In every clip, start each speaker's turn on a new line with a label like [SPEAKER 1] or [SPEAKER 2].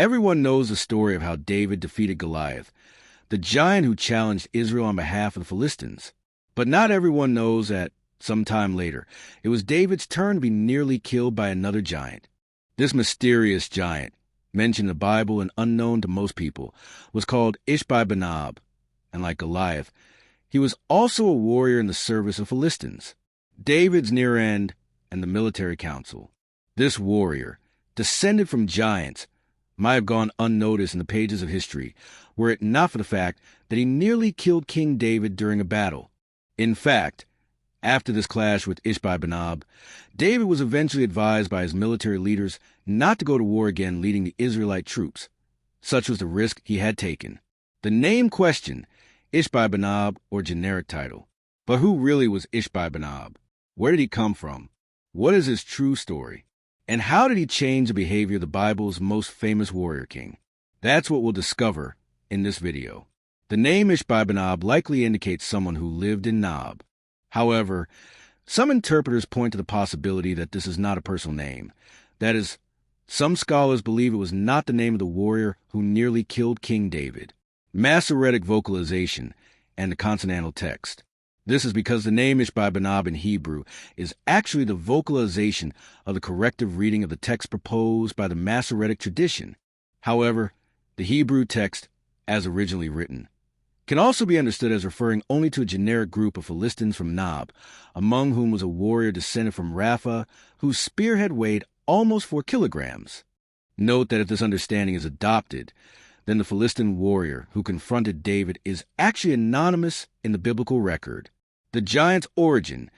[SPEAKER 1] Everyone knows the story of how David defeated Goliath, the giant who challenged Israel on behalf of the Philistines. But not everyone knows that, some time later, it was David's turn to be nearly killed by another giant. This mysterious giant, mentioned in the Bible and unknown to most people, was called Isbi-Benob, and like Goliath, he was also a warrior in the service of Philistines, David's near end and the military council. This warrior, descended from giants, might have gone unnoticed in the pages of history were it not for the fact that he nearly killed King David during a battle. In fact, after this clash with Isbi-Benob, David was eventually advised by his military leaders not to go to war again leading the Israelite troops. Such was the risk he had taken. The name question, Isbi-Benob or generic title. But who really was Isbi-Benob? Where did he come from? What is his true story? And how did he change the behavior of the Bible's most famous warrior king? That's what we'll discover in this video. The name Isbi-Benob likely indicates someone who lived in Nob. However, some interpreters point to the possibility that this is not a personal name. That is, some scholars believe it was not the name of the warrior who nearly killed King David. Masoretic vocalization and the consonantal text. This is because the name Isbi-Benob in Hebrew is actually the vocalization of the corrective reading of the text proposed by the Masoretic tradition. However, the Hebrew text, as originally written, can also be understood as referring only to a generic group of Philistines from Nob, among whom was a warrior descended from Rapha, whose spearhead weighed almost 4 kilograms. Note that if this understanding is adopted, then the Philistine warrior who confronted David is actually anonymous in the biblical record. The giant's origin,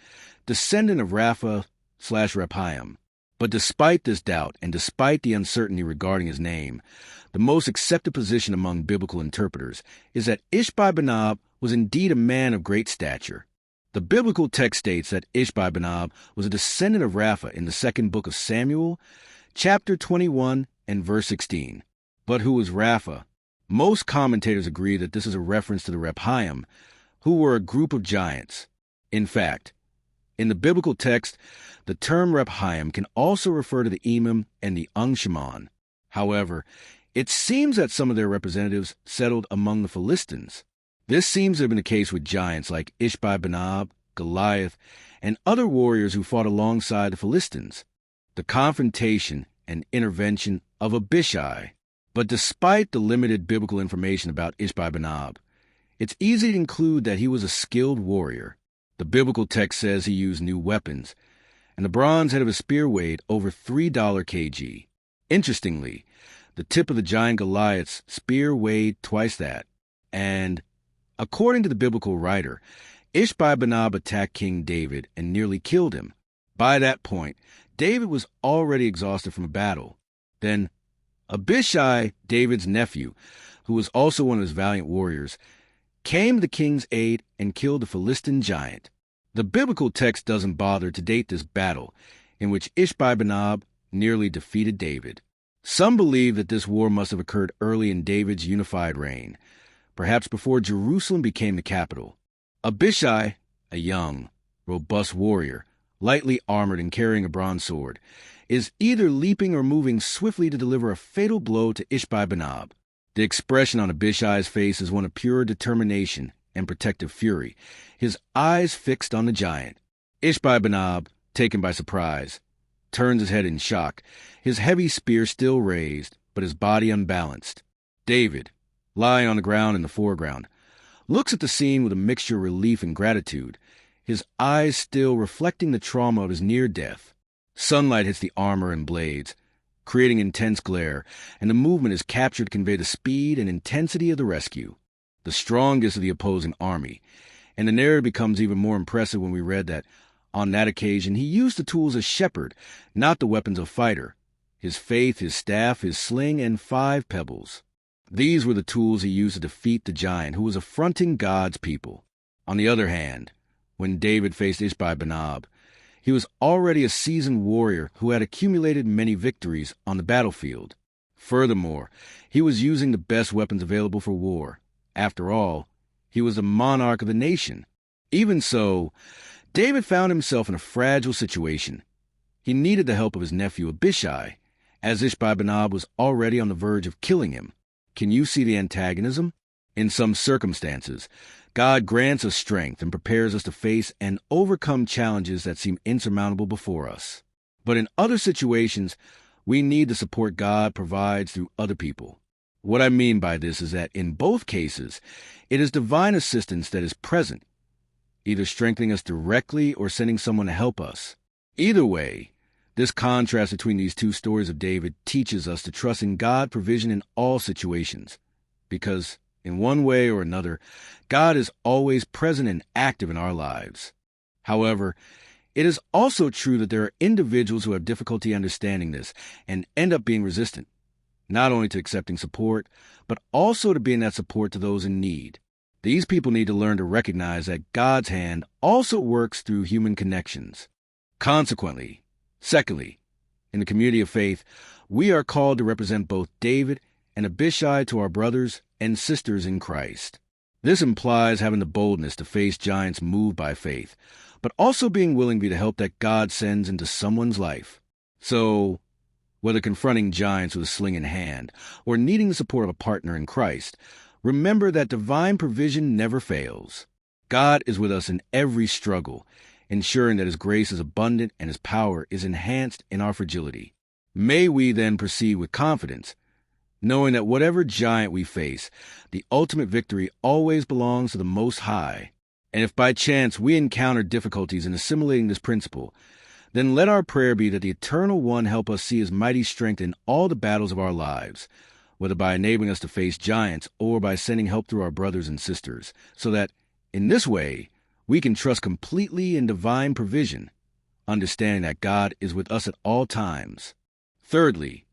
[SPEAKER 1] descendant of Rapha/Rephaim. But despite this doubt and despite the uncertainty regarding his name, the most accepted position among biblical interpreters is that Isbi-Benob was indeed a man of great stature. The biblical text states that Isbi-Benob was a descendant of Rapha in the second book of Samuel, chapter 21 and verse 16. But who was Rapha? Most commentators agree that this is a reference to the Rephaim, who were a group of giants. In fact, in the biblical text, the term Rephaim can also refer to the Emim and the Ung-Shimon. However, it seems that some of their representatives settled among the Philistines. This seems to have been the case with giants like Isbi-Benob, Goliath, and other warriors who fought alongside the Philistines. The confrontation and intervention of Abishai. But despite the limited biblical information about Isbi-Benob, it's easy to conclude that he was a skilled warrior. The biblical text says he used new weapons, and the bronze head of his spear weighed over $3 kg. Interestingly, the tip of the giant Goliath's spear weighed twice that, and, according to the biblical writer, Isbi-Benob attacked King David and nearly killed him. By that point, David was already exhausted from a battle. Then, Abishai, David's nephew, who was also one of his valiant warriors, came to the king's aid and killed the Philistine giant. The biblical text doesn't bother to date this battle, in which Isbi-Benob nearly defeated David. Some believe that this war must have occurred early in David's unified reign, perhaps before Jerusalem became the capital. Abishai, a young, robust warrior, lightly armored and carrying a bronze sword, is either leaping or moving swiftly to deliver a fatal blow to Isbi-Benob. The expression on Abishai's face is one of pure determination and protective fury, his eyes fixed on the giant. Isbi-Benob, taken by surprise, turns his head in shock, his heavy spear still raised, but his body unbalanced. David, lying on the ground in the foreground, looks at the scene with a mixture of relief and gratitude, his eyes still reflecting the trauma of his near death. Sunlight hits the armor and blades, creating intense glare, and the movement is captured to convey the speed and intensity of the rescue, the strongest of the opposing army. And the narrative becomes even more impressive when we read that, on that occasion, he used the tools of shepherd, not the weapons of fighter, his faith, his staff, his sling, and 5 pebbles. These were the tools he used to defeat the giant who was affronting God's people. On the other hand, when David faced Isbi-Benob, he was already a seasoned warrior who had accumulated many victories on the battlefield. Furthermore, he was using the best weapons available for war. After all, he was the monarch of the nation. Even so, David found himself in a fragile situation. He needed the help of his nephew Abishai, as Ishbi-benob was already on the verge of killing him. Can you see the antagonism? In some circumstances, God grants us strength and prepares us to face and overcome challenges that seem insurmountable before us. But in other situations, we need the support God provides through other people. What I mean by this is that in both cases, it is divine assistance that is present, either strengthening us directly or sending someone to help us. Either way, this contrast between these two stories of David teaches us to trust in God's provision in all situations, because in one way or another, God is always present and active in our lives. However, it is also true that there are individuals who have difficulty understanding this and end up being resistant, not only to accepting support, but also to being that support to those in need. These people need to learn to recognize that God's hand also works through human connections. Consequently, secondly, in the community of faith, we are called to represent both David and Abishai to our brothers and sisters in Christ. This implies having the boldness to face giants moved by faith, but also being willing to be the help that God sends into someone's life. So, whether confronting giants with a sling in hand or needing the support of a partner in Christ, remember that divine provision never fails. God is with us in every struggle, ensuring that His grace is abundant and His power is enhanced in our fragility. May we then proceed with confidence, knowing that whatever giant we face, the ultimate victory always belongs to the Most High. And if by chance we encounter difficulties in assimilating this principle, then let our prayer be that the Eternal One help us see His mighty strength in all the battles of our lives, whether by enabling us to face giants or by sending help through our brothers and sisters, so that, in this way, we can trust completely in divine provision, understanding that God is with us at all times. Thirdly,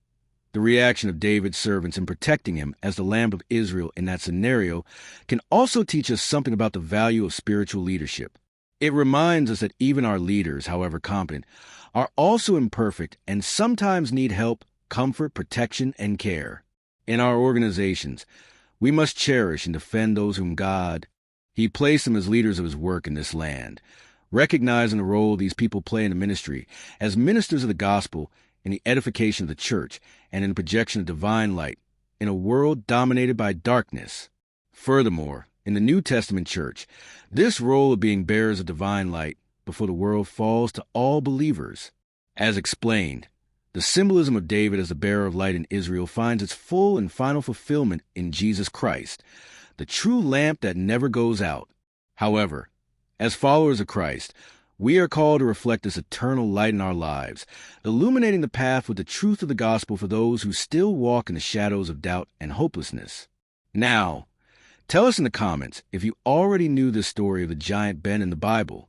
[SPEAKER 1] the reaction of David's servants in protecting him as the Lamb of Israel in that scenario can also teach us something about the value of spiritual leadership. It reminds us that even our leaders, however competent, are also imperfect and sometimes need help, comfort, protection, and care. In our organizations, we must cherish and defend those whom He placed them as leaders of His work in this land, recognizing the role these people play in the ministry as ministers of the gospel in the edification of the church and in the projection of divine light in a world dominated by darkness. Furthermore, in the New Testament church, this role of being bearers of divine light before the world falls to all believers. As explained, the symbolism of David as the bearer of light in Israel finds its full and final fulfillment in Jesus Christ, the true lamp that never goes out. However, as followers of Christ, we are called to reflect this eternal light in our lives, illuminating the path with the truth of the gospel for those who still walk in the shadows of doubt and hopelessness. Now, tell us in the comments if you already knew this story of the giant Ben in the Bible.